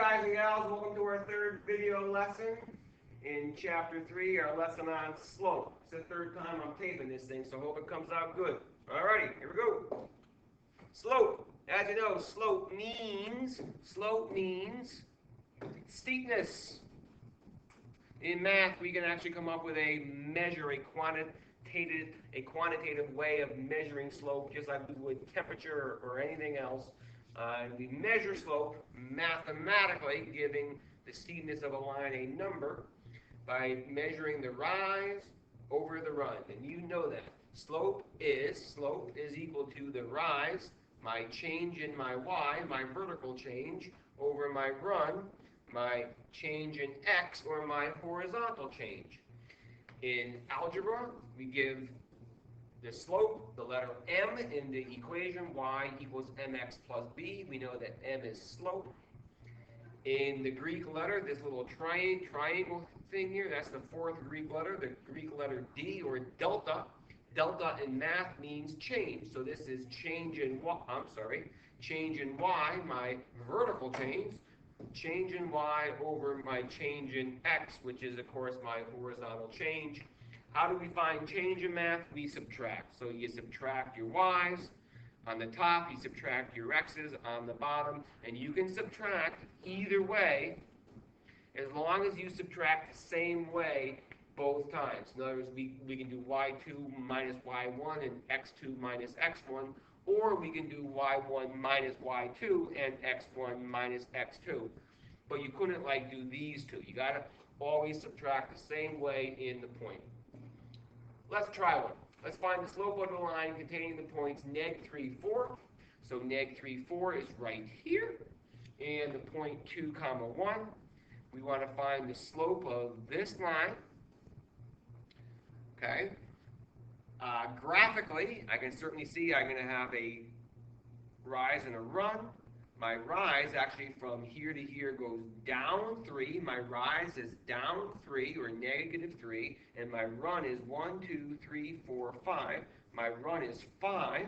guys and gals, welcome to our third video lesson in chapter 3, our lesson on slope. It's the third time I'm taping this thing, so I hope it comes out good. Alrighty, here we go. Slope. As you know, slope means steepness. In math, we can actually come up with a measure, a quantitative way of measuring slope, just like we would temperature or anything else. We measure slope mathematically, giving the steepness of a line a number by measuring the rise over the run. And you know that. Slope is equal to the rise, my change in my y, my vertical change, over my run, my change in x, or my horizontal change. In algebra, we give the slope, the letter m in the equation, y equals mx plus b. We know that m is slope. In the Greek letter, this little triangle thing here, that's the fourth Greek letter, the Greek letter d, or delta. Delta in math means change. So this is change in y, my vertical change in y over my change in x, which is, of course, my horizontal change. How do we find change in math? We subtract. So you subtract your y's on the top, you subtract your x's on the bottom, and you can subtract either way as long as you subtract the same way both times. In other words, we can do y2 minus y1 and x2 minus x1, or we can do y1 minus y2 and x1 minus x2. But you couldn't do these two. You got to always subtract the same way in the point. Let's try one. Let's find the slope of the line containing the points neg 3, 4. So neg 3, 4 is right here. And the point 2, 1. We want to find the slope of this line. Okay. Graphically, I can certainly see I'm going to have a rise and a run. My rise actually from here to here goes down 3. My rise is down 3, or negative 3, and my run is 1, 2, 3, 4, 5. My run is 5.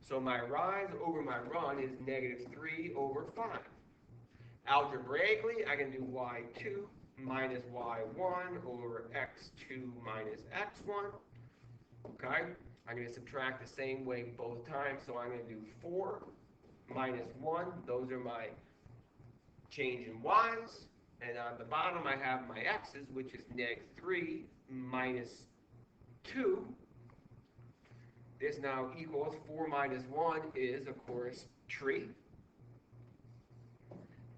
So my rise over my run is negative 3 over 5. Algebraically, I can do y2 minus y1 over x2 minus x1. Okay? I'm going to subtract the same way both times, so I'm going to do 4 minus 1, those are my change in y's, and on the bottom I have my x's, which is neg 3 minus 2. This now equals 4 minus 1 is, of course, 3.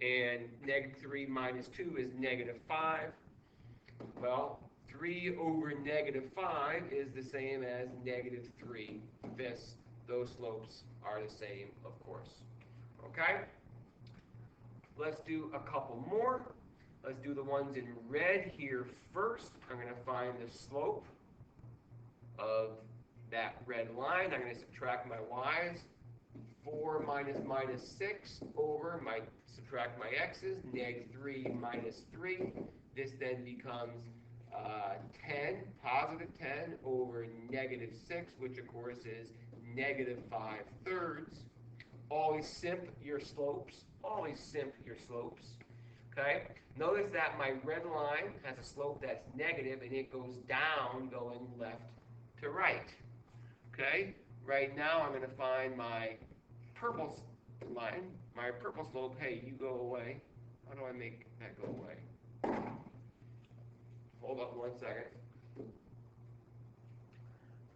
And neg 3 minus 2 is negative 5. Well, 3 over negative 5 is the same as negative 3. Those slopes are the same, of course. Okay? Let's do a couple more. Let's do the ones in red here first. I'm going to find the slope of that red line. I'm going to subtract my y's. 4 minus 6 over subtract my x's, neg 3 minus 3. This then becomes 10, positive 10 over negative 6, which of course is negative 5/3. Always simp your slopes. Always simp your slopes. Okay? Notice that my red line has a slope that's negative, and it goes down going left to right. Okay? Right now I'm going to find my purple line, my purple slope. Hey, you go away. How do I make that go away? Hold up 1 second.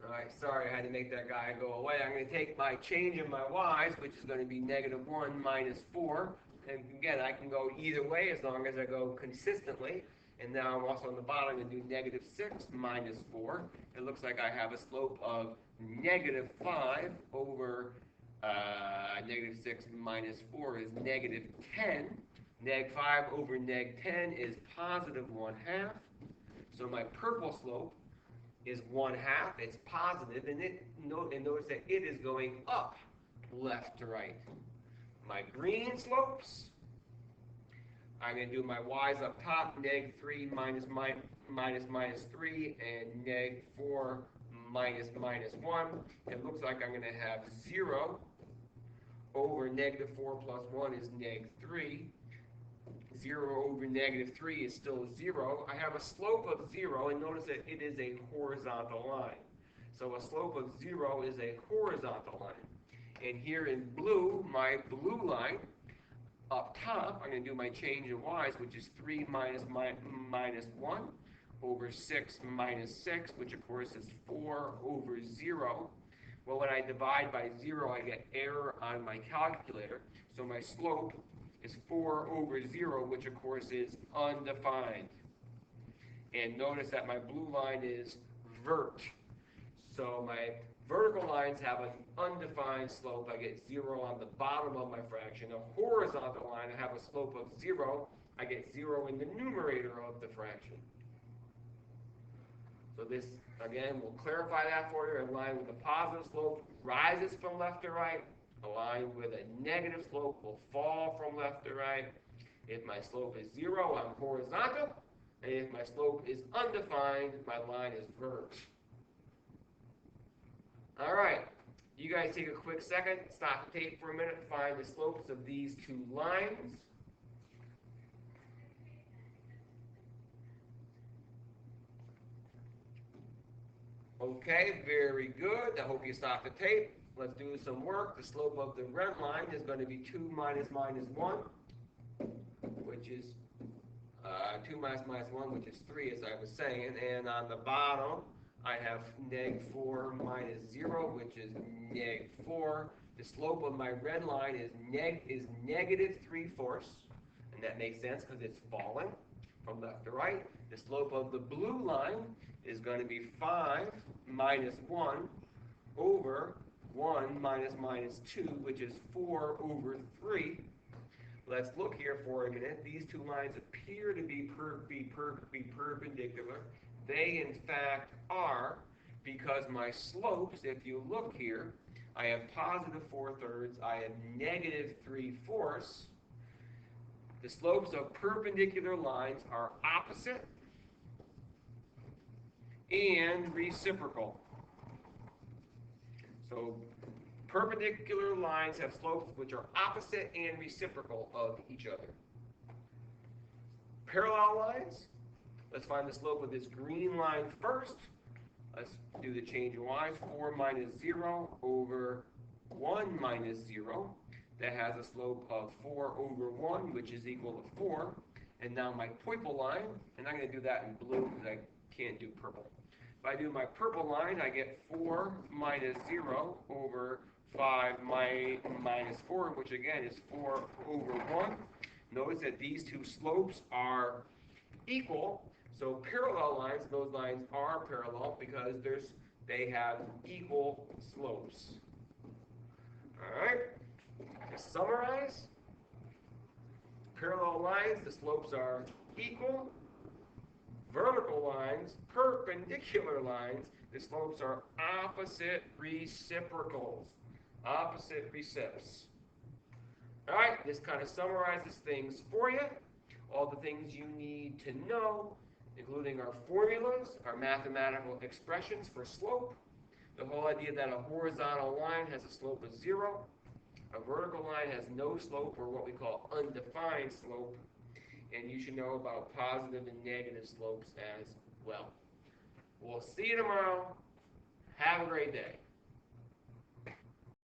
Alright, sorry, I had to make that guy go away. I'm going to take my change in my y's, which is going to be negative 1 minus 4. And again, I can go either way as long as I go consistently. And now I'm also on the bottom going to do negative 6 minus 4. It looks like I have a slope of negative 5 over negative 6 minus 4 is negative 10. Neg 5 over neg 10 is positive 1/2. So my purple slope is 1/2. It's positive, and notice that it is going up left to right. My green slopes, I'm going to do my y's up top, neg 3 minus 3, and neg 4 minus 1. It looks like I'm going to have 0 over negative 4 plus 1 is negative 3. 0 over negative 3 is still 0. I have a slope of 0, and notice that it is a horizontal line. So a slope of 0 is a horizontal line. And here in blue, my blue line, up top, I'm going to do my change in y's, which is 3 minus 1 over 6 minus 6, which of course is 4 over 0. Well, when I divide by 0, I get error on my calculator. So my slope is 4 over 0, which of course is undefined. And notice that my blue line is vert. So my vertical lines have an undefined slope. I get 0 on the bottom of my fraction. A horizontal line, I have a slope of 0. I get 0 in the numerator of the fraction. So this, again, will clarify that for you. A line with a positive slope rises from left to right. A line with a negative slope will fall from left to right. If my slope is 0, I'm horizontal. And if my slope is undefined, my line is vert. All right, you guys take a quick second, stop the tape for a minute, find the slopes of these two lines. Okay, very good. I hope you stopped the tape. Let's do some work. The slope of the red line is going to be 2 minus 1, which is 2 minus 1, which is 3, as I was saying. And on the bottom, I have negative 4 minus 0, which is negative 4. The slope of my red line is negative 3/4, and that makes sense because it's falling from left to right. The slope of the blue line is going to be 5 minus 1 over 1 minus 2, which is 4 over 3. Let's look here for a minute. These two lines appear to be perpendicular. They, in fact, are, because my slopes, if you look here, I have positive 4/3, I have negative 3/4. The slopes of perpendicular lines are opposite and reciprocal. So perpendicular lines have slopes which are opposite and reciprocal of each other. Parallel lines, let's find the slope of this green line first. Let's do the change in y's. 4 minus 0 over 1 minus 0. That has a slope of 4 over 1, which is equal to 4. And now my purple line, and I'm going to do that in blue because I can't do purple. If I do my purple line, I get 4 minus 0 over 5 minus 4, which again is 4 over 1. Notice that these two slopes are equal. So parallel lines, those lines are parallel because they have equal slopes. All right, to summarize, parallel lines, the slopes are equal. Vertical lines, perpendicular lines, the slopes are opposite reciprocals. Opposite recips. All right, this kind of summarizes things for you. All the things you need to know, including our formulas, our mathematical expressions for slope, the whole idea that a horizontal line has a slope of 0, a vertical line has no slope, or what we call undefined slope, and you should know about positive and negative slopes as well. We'll see you tomorrow. Have a great day.